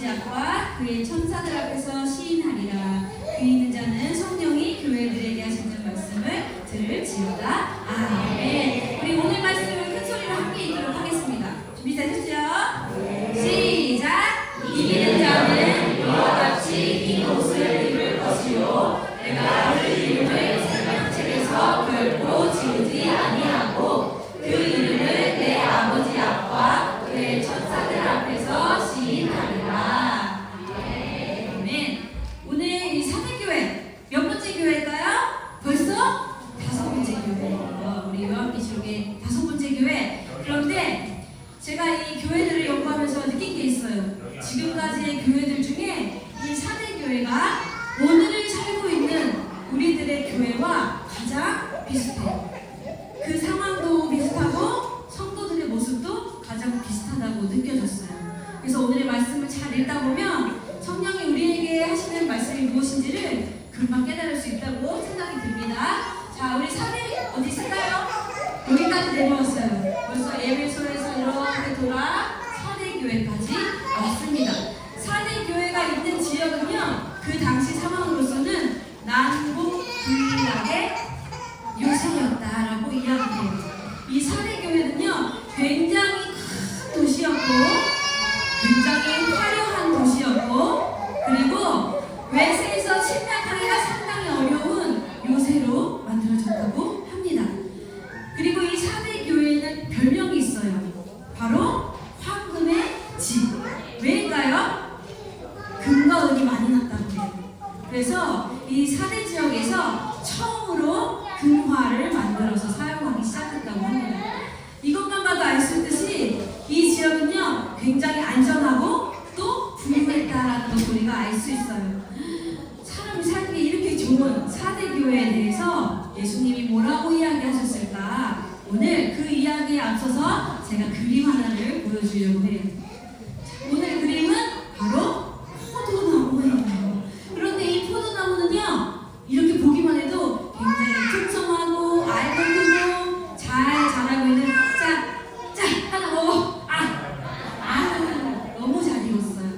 약과 그의 천사들 앞에서 시인하리라. 그 있는 자는 성령이 교회들에게 하시는 말씀을 들을지어다. 아멘. 우리 오늘 말씀을 큰 소리로 함께 읽도록 하겠습니다. 준비되셨죠? 시작! 이기는 자는 이와 같이 긴 옷을 입을 것이요 내가 그 이름을 생명책에서 결코 지우지 아니하고 그 이름을 내 아버지 앞과 그의 천사들 앞에서 시인하리라. 아멘. 오늘 이 사대교회 몇 번째 교회일까요? 벌써 5번째 교회예요. 우리 요한계시록의 5번째 교회. 그런데 제가 이 교회들을 연구하면서 느낀 게 있어요. 지금까지의 교회들 중에 이 사대교회가 오늘을 살고 있는 우리들의 교회와 가장 비슷해요. 그 상황도 비슷하고 성도들의 모습도 가장 비슷하다고 느껴졌어요. 그래서 오늘의 말씀을 잘 읽다 보면 성령이 우리에게 하시는 말씀이 무엇인지를 금방 깨달을 수 있다고 생각이 듭니다. 자, 우리 사대 어디 있을까요? 여기까지 내려왔어요. 벌써 에베소에서 이렇게 돌아 사대교회까지 왔습니다. 사대교회가 있는 지역은요, 그 당시 상황으로서는 남북 분락의 요새였다라고 이야기해요. 이 사대교회는요, 굉장히 큰 도시였고, 굉장히 화려한 도시였고, 그리고 외세에서 침략하기가 상당히 어려운 요새로 만들어졌다고 합니다. 그리고 이 사대교회에는 별명이 있어요. 바로 황금의 집. 왜일까요? 금과 은이 많이 났다고 해요. 그래서 이 사대 지역에서 처음으로 금화를 만들어서 사용하기 시작했다고 합니다. 이것만 봐도 알 수 있듯이 이 지역은요, 굉장히 안전하고 또 부유했다라는 걸 우리가 알 수 있어요. 사람이 살기 이렇게 좋은 사대교회에 대해서 예수님이 뭐라고 이야기하셨을까? 오늘 그 이야기에 앞서서 제가 그림 하나를 보여주려고 해요. 오늘 그림은 바로 포도나무예요. 그런데 이 포도나무는요, 이렇게 보기만 해도 굉장히 풍성하고 알고 크고 잘 자라고 있는 자 하나 먹어. 너무 잘 익었어요.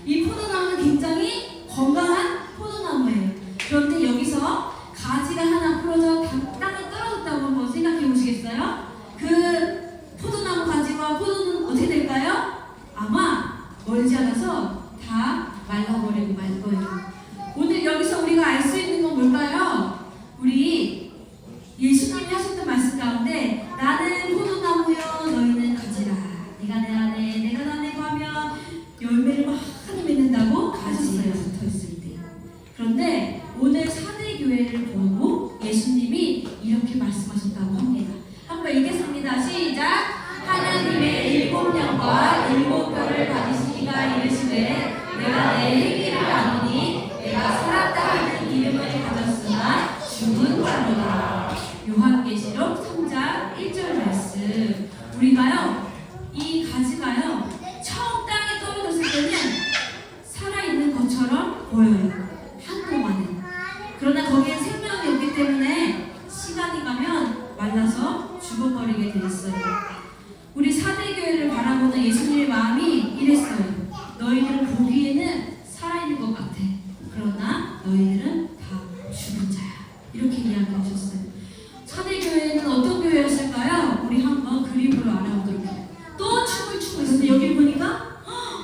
이 포도나무는 굉장히 건강한 포도나무예요. 그런데 여기서 가지가 하나 부러져 땅에 떨어졌다고 한번 생각해 보시겠어요? 그 포도나무 가지와 포도는 어떻게 될까요? 아마 멀지 않아서 다 말라버리고 말 거예요. 오늘 여기서 우리가 알 수 있는 건 뭘까요? 우리 예수님이 하셨던 말씀 가운데 나는 포도나무여 너희는 가지라. 네가 내 안에 내가 너 안에 거하면 열매를 많이 맺는다고 가지에 붙어있을 때. 그런데 오늘 사대교회를 보고 예수님이 이렇게 말씀하셨다고 합니다. 한번 읽겠습니다. 시작! 하나님의 7영과 7뼈를 가지시기가 이르시되 내가 내 행위를 아노니 내가 살았다 하는 이름을 가졌으나 죽은 자로다. 요한계시록 3장 1절 말씀. 우리가요, 이 가지가요, 처음 땅에 떨어졌을 때는 살아있는 것처럼 보여요. 한동안은. 그러나 거기에 생명이 없기 때문에 시간이 가면 말라서 죽어버리게 돼 있어요. 우리 사대교회를 바라보는 예수님의 마음이 이랬어요. 너희들은 보기에는 살아있는 것 같아. 그러나 너희들은 다 죽은 자야. 이렇게 이야기하셨어요. 사대교회는 어떤 교회였을까요? 우리 한번 그림으로 알아보도록 해요. 또 춤을 추고 있었는데 여기 보니까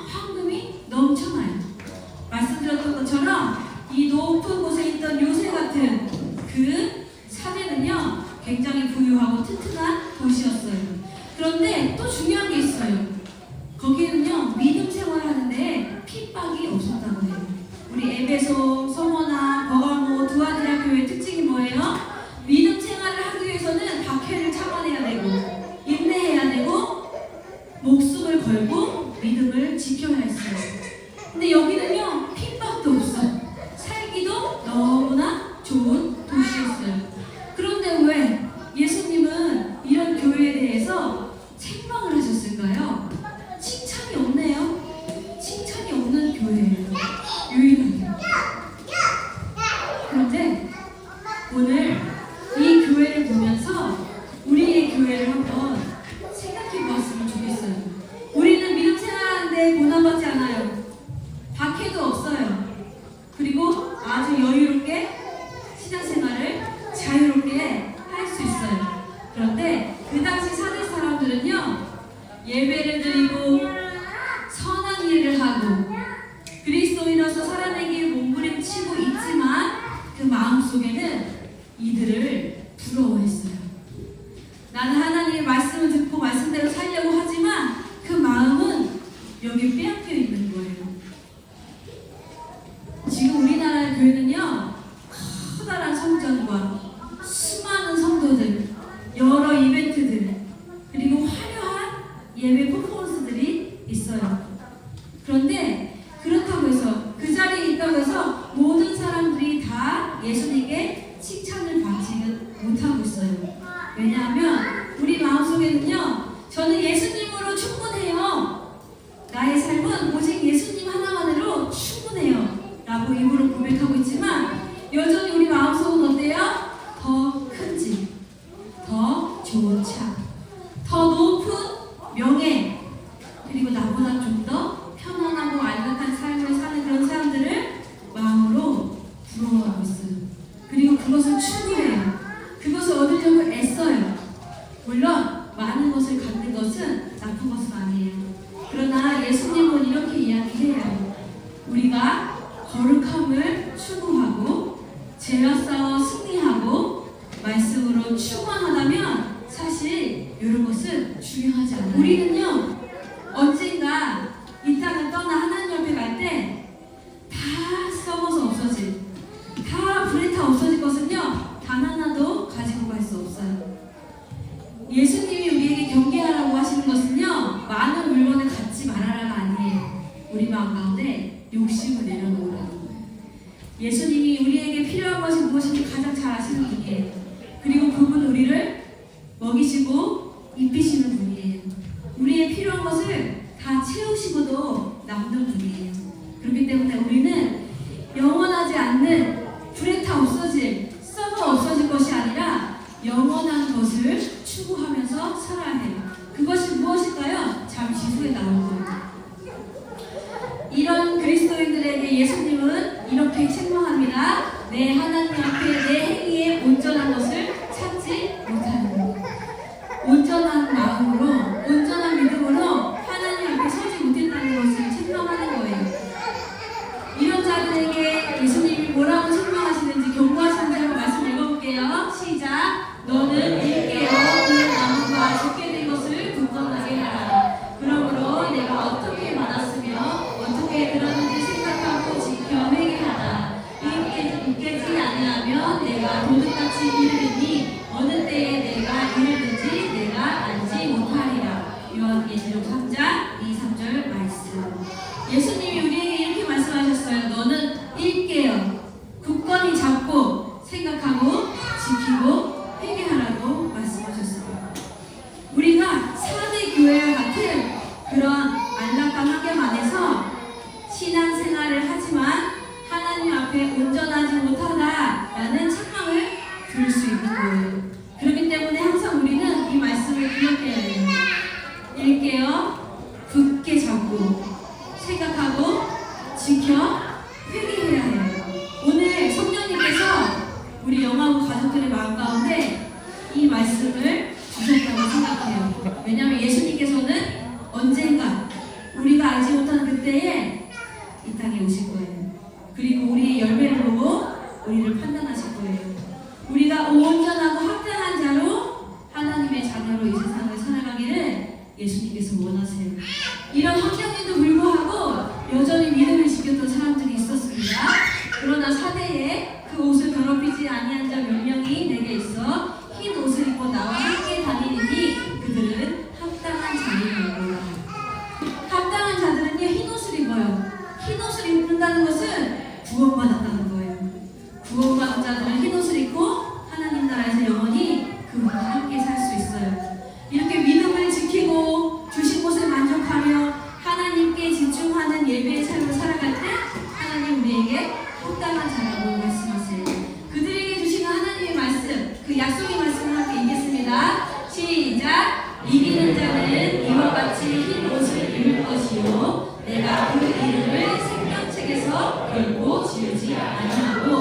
황금이 넘쳐나요. 말씀드렸던 것처럼 이 높은 곳에 있던 요새 같은 그 사대는요, 굉장히 부유하고 튼튼한 도시였어요. 그런데 또 중요한 게 있어요. 거기에는요, 믿음 생활하는데 핍박이 없었다고 해요. 우리 에베소, 서머나, 버가모, 두아디라 교회의 특징이 뭐예요? 믿음 생활을 하기 위해서는 박해를 참아내야 되고 인내해야 되고 목숨을 걸고 믿음을 지켜야 했어요. 근데 여기는요, 핍박도 없어. 살기도 너무나 좋은 도시였어요. 그런데 왜 예수님은 이런 교회에 대해서 책망을 하셨을까요? 칭찬이 없네요. 칭찬이 없는 교회예요. 유일하게. 그런데 오늘 이 교회를 보면서 우리의 교회를 한번 생각해 보았으면 좋겠어요. 우리는 믿음 생활하는데 고난받지 않아요. 아주 여유롭게 신앙생활을 자유롭게 할 수 있어요. 그런데 그 당시 사대 사람들은요, 예배를 드리고 선한 일을 하고 그리스도인으로서 살아내기를 몸부림치고 있지만 그 마음속에는 이들을 부러워했어요. 나는 하나님의 말씀을 듣고 말씀대로 살려고 하지만 그 마음은 여기 빼앗겨 있는 거예요. 지금 우리나라 교회는요, 커다란 성전과 수많은 성도들, 여러 이벤트들, 그리고 화려한 예배 퍼포먼스들이 있어요. 그런데 그렇다고 해서 그 자리에 있다고 해서 모든 사람들이 다 예수님께 칭찬을 받지는 못하고 있어요. 왜냐하면 우리 마음속에는요, 저는 예수님으로 충분해요. 나의 삶은 오직 예수님 하나만으로 충분해요. 라고 입으로 고백하고 있지만 여전히 우리 마음속은 어때요? 더 큰 집, 더 좋은 차, 더 높은 명예, 그리고 나보다 좀 더 편안하고 안락한 삶을 사는 그런 사람들을 마음으로 부러워하고 있어요. 그리고 그것을 추구해요. 그것을 얻으려고 애써요. 물론 많은 것을 갖는 것은 나쁜 것은 아니에요. 그러나 예수님은 이렇게 이야기해요. 우리가 거룩함을 추구하고 죄와 싸워 승리하고 말씀으로 충만하다면 사실 이런 것은 중요하지 않아요. 우리는요, 언젠가 이 땅을 떠나 하나님 옆에 갈 때 다 썩어서 없어질, 다 불에 타 없어질 것은요, 단 하나도 가지고 갈 수 없어요. 예수님이 우리에게 경계하라고 하시는 것은요, 많은 물건을 갖지 말아라가 아니에요. 우리 마음 가운데 욕심을 내려놓으라는 거예요. 예수님이 우리에게 필요한 것이 무엇인지 가장 잘 아시는 분이에요. 그리고 그분 우리를 먹이시고 입히시는 분이에요. 우리의 필요한 것을 다 채우시고도 남는 분이에요. 그렇기 때문에 우리는 영원하지 않는 불에 타 없어질, 썩어 없어질 것이 아니라 영원한 것을 추구하면서 살아야 해요. 그것이 무엇일까요? 잠시 후에 나올 거예요. 이런 그리스도인들에게 예수님은 이렇게 책망합니다. 내 하나님 앞에 내 행위에 온전한 것을 찾지 못하는, 온전한 마음으로, 온전한 믿음으로 하나님 앞에 서지 못했다는 것을 책망하는 거예요. 이런 자들에게 예수님이 뭐라고 책망하시는지 경고하시는 대로 말씀 읽어볼게요. 시작. 너는 일깨어 그 나무가 죽게 된 것을 굳건하게 하라. 그러므로 내가 어떻게 받았으며 어떻게 들었는지 생각하고 지켜 회개하라. 깨지 아니하면 내가 도둑같이 이르리니 어느 때에 내가 이르든지 내가 알지 못하리라. 요한계시록 3장 2, 3절 말씀. 예수님이 우리에게 이렇게 말씀하셨어요. 너는 일깨어 굳건히 잡고 생각하고 지키고 회개하라고 말씀하셨어요. 우리가 사대 교회와 같은 그런 안락한 환경 안에서 신앙생활을 하지만 하나님 앞에 온전하지 못하다라는 책망을 들을 수 있는 거예요. 그렇기 때문에 항상 우리는 이 말씀을 기억해야 해요. 일깨어 굳게 잡고 생각하고 지켜 회개해야 해요. 오늘 성령님께서 우리 영화부 가족들의 마음 가운데 이 말씀을 주셨다고 생각해요. 왜냐하면 예수님께서는 언젠가 우리가 알지 못하는 그때에 이 땅에 오실 거예요. 그리고 우리의 열매를 보고 우리를 판단하실 거예요. 우리가 온전하고 합당한 자로 하나님의 자녀로 이 세상을 살아가기를 예수님께서 원하세요. 이런 환경에도 불구하고 여전히 믿음을 지켰던 사람들이 있었습니다. 그러나 사대에 그 옷을 더럽히지 아니한 자 몇 명이 내게 있어 흰 옷을 입고 나와 함께 다니니 그들은 합당한 자들이라. 합당한 자들은요, 흰 옷을 입어요. 흰 옷을 입는다는 것은 구원받았다는 거예요. 구원받은 자들은 흰 옷을 입고 하나님 나라에서 영원히 그분과 함께 살 수 있어요. 이렇게 믿음을 지키고 주신 곳에 만족하며 하나님께 집중하는 예배의 삶을 살아갈 때 하나님 우리에게 합당한 자라고 말씀하세요. 그들에게 주시는 하나님의 말씀, 그 약속의 말씀을 함께 읽겠습니다. 시작. 이기는 자는 이와 같이 흰 옷을 입을 것이요 내가 그 이름을 생명책에서 결코 지우지 아니하고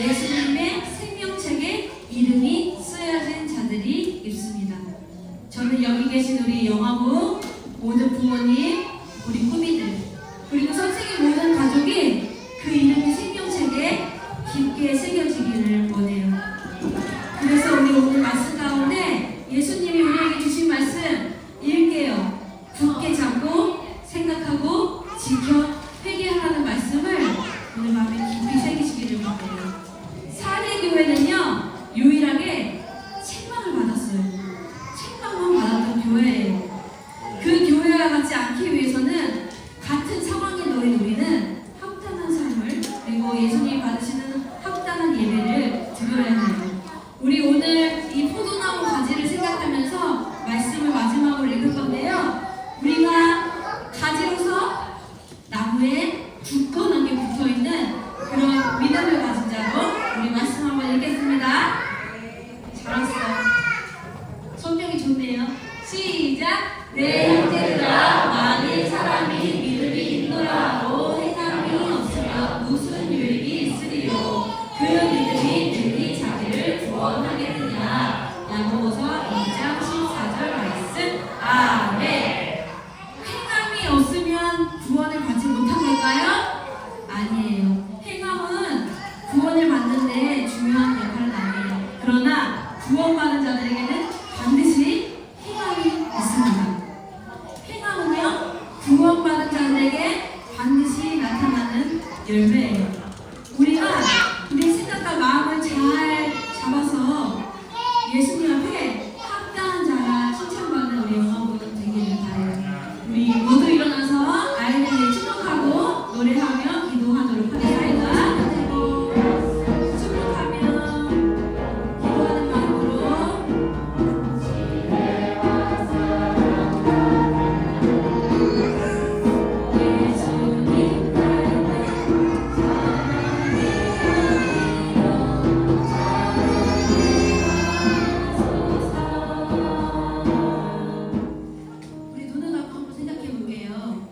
예수님의 생명책에 이름이 쓰여진 자들이 있습니다. 저는 여기 계신 우리 영화부 모든 부모님, 우리 꾸미들, 그리고 선생님 모든 가족이 그 이름이 생명책에 깊게 새겨지기를 원해요. 그래서 우리 오늘 말씀 가운데 예수님이 우리에게 주신 말씀 읽게요. 굳게 잡고 생각하고 지켜 회개하라는 말씀을 오늘 마음에 깊이 새기시기를 바라요. 사대교회는요 유일하게 책망을 받았어요. 책망만 받았던 교회예요. 그 교회와 같지 않기 위해서는 같은 상황에 놓인 우리는 합당한 삶을, 그리고 예수님이 받으시는 합당한 예배를 드려야 해요. 우리 오늘 이 포도나무 가지를 생각하면서 말씀을 마지막으로 읽을 건데요. 우리가 가지로서 나무에 굳건하게 붙어있는 그런 믿음을 가진 자로 우리 말씀 한번 읽겠습니다. 잘했어. 성경이 좋네요. 시작! 내 형제들아, 만일 사람이 믿음이 있노라 하고 행함이 없으면 무슨 유익이 있으리요? 그 믿음이 능히 자기를 구원하겠느냐? 야고보서 2장 14절 말씀. 아멘. 행함이 없으면 구원을 받지 못한 걸까요? 아니에요. 행함은 구원을 받는데 중요한 역할은 아니에요. 그러나 구원받은 자들에게는 반드시 행함이 있습니다. 행함은요, 구원받은 자들에게 반드시 나타나는 열매예요. 우리가 우리 생각과 마음을 잘 잡아서 예수님 앞에 합당한 자라 칭찬받는 우리 영화부는 되기를 바라요. 우리 모두 일어나서 아이들에게 축복하고 노래하며 기도하도록 하겠습니다. 축복하며 기도하는 마음으로 예수님 우리 눈을 감고 한번 생각해 볼게요.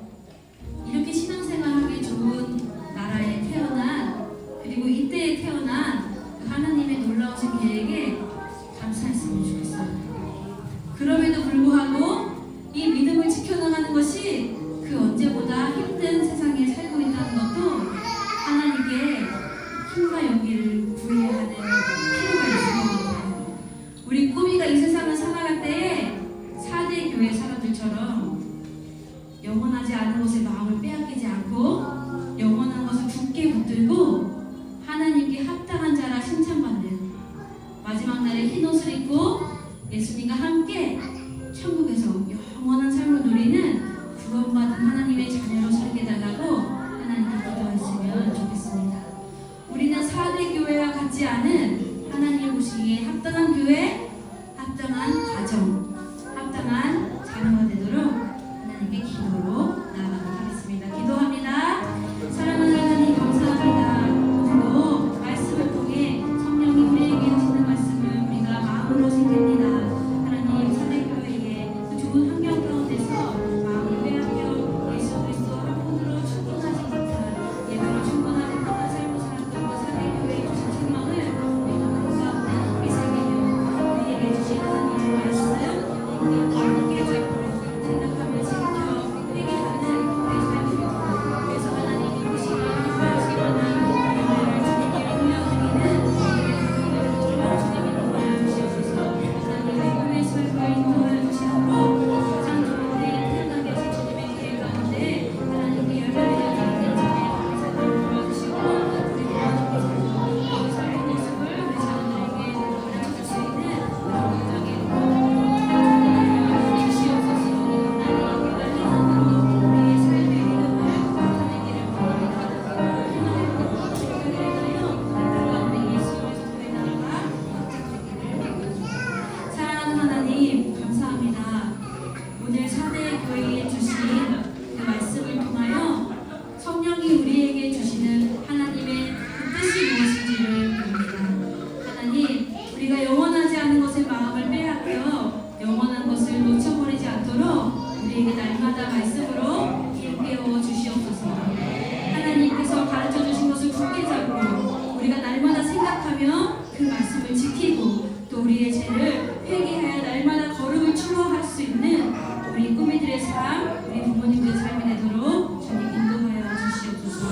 이렇게 신앙생활하기 좋은 나라에 태어난, 그리고 이때에 태어난 그 하나님의 놀라우신 계획에 감사했으면 좋겠어요. 그럼에도 불구하고 이 믿음을 지켜나가는 것이 그 언제보다 힘든 세상에 살고 있다는 것도 하나님께 힘과 용기를 구해야 하는 필요가 있을 것 같아요. 우리 꾸미가 이 세상을 살아갈 때에 4대 교회 사람들처럼 영원하지 않은 것에 마음을 빼앗기지 않고 영원한 것을 굳게 붙들고 하나님께 합당한 자라 칭찬받는 마지막 날에 흰 옷을 입고 예수님과 함께 천국에서 영원한 삶을 누리는 구원받은 하나님의 자녀로 살게 달라고 하나님께 기도했으면 좋겠습니다. 우리는 4대 교회와 같지 않은 하나님이 보시기에 합당한 교회, 합당한 가정, 합당한 자녀가 되도록 하나님께 기도로 나아가도록 하겠습니다. 기도합니다. 사랑하는 하나님 감사합니다. 오늘도 말씀을 통해 성령이 우리에게 하시는 말씀을 우리가 마음으로 새깁니다. 하나님, 사대교회의 그 좋은 환경 가운데서 마음을 빼앗겨 예수 그리스도 한 분으로 충분하지 못한, 예배로 충분하지 못한 삶을 살았던 그 사대교회에 주신 책망을 우리가 가운데 깊이 새기며 우리에게 주신 하나님의 말씀 생각하며 그 말씀을 지키고 또 우리의 죄를 회개하여 날마다 거룩을 추구할 수 있는 우리 꾸미들의 삶, 우리 부모님들의 삶이 되도록 주님 인도하여 주시옵소서.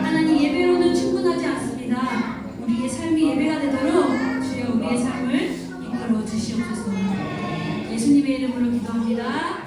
하나님, 예배로는 충분하지 않습니다. 우리의 삶이 예배가 되도록 주여 우리의 삶을 이끌어 주시옵소서. 예수님의 이름으로 기도합니다.